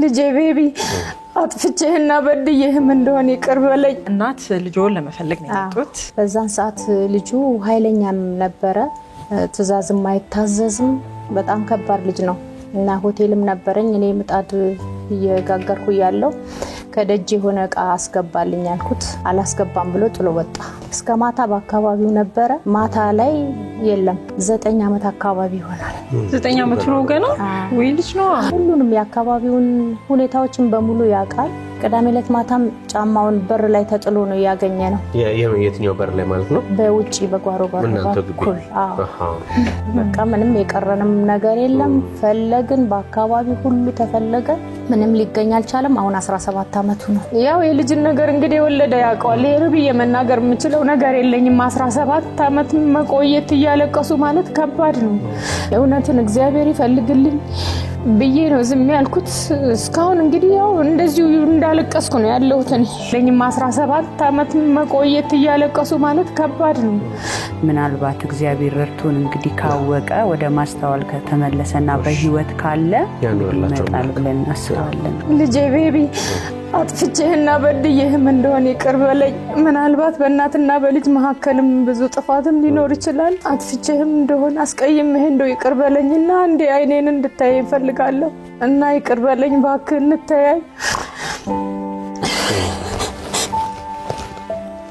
ልጄ ቤቢ አጥፍቼህና በድዬህም እንደሆነ ይቅር በለኝ እናት ልጆን ለመፈለግ ነው የመጡት በዛን ሰዓት ልጁ ኃይለኛም ነበረ ትዛዝም አይታዘዝም በጣም ከባድ ልጅ ነው እና ሆቴልም ነበርኝ እኔ ምጣድ እየጋገርኩ ያለው ከደጅ ሆነ ቃ አስገባልኝ አልኩት አላስገባም ብሎ ጥሎ ወጣ እስከ ማታ በአካባቢው ነበረ ማታ ላይ የለም 9 አመት አካባቢ ይሆናል 9 አመት ነው ገና ወይ ልጅ ነው ሁሉንም ያካባቢውን ሁኔታዎችን በሙሉ ያቃል ቀዳሜ ዕለት ማታም ጫማውን በር ላይ ተጥሎ ነው ያገኘነው የትኛው በር ላይ ማለት ነው በውጪ በጓሮ በር በቃ ምንም የቀረንም ነገር የለም ፈለግን በአካባቢው ሁሉ ተፈለገ ምንም ሊገኝ አልቻለም አሁን 17 አመቱ ነው ያው የልጅን ነገር እንግዲህ ወለደ ያቀዋል የርብዬ መናገር የምችለው ነገር የለኝም 17 አመት መቆየት ያለቀሱ ማለት ከባድ ነው የእውነትን እግዚአብሔር ይፈልግልኝ ብዬ ነው ዝም ያልኩት እስካሁን እንግዲህ ያው እንደዚሁ እንዳለቀስኩ ነው ያለሁት ለኝም 17 አመት መቆየት ያለቀሱ ማለት ከባድ ነው ምናልባት እግዚአብሔር ረድቶን እንግዲህ ካወቀ ወደ ማስተዋል ከተመለሰና በህይወት ካለ ይመጣል ብለን አስባለን ልጄ ቤቢ አጥፍቼህና በድዬህም እንደሆነ ይቅር በለኝ ምናልባት በእናትና በልጅ መሐከልም ብዙ ጥፋትም ሊኖር ይችላል አጥፍቼህም እንደሆነ አስቀይሜህ እንደው ይቅር በለኝና እንዴ አይኔን እንድታይ ፈልጋለሁ እና ይቅር በለኝ ባክህ እንተያይ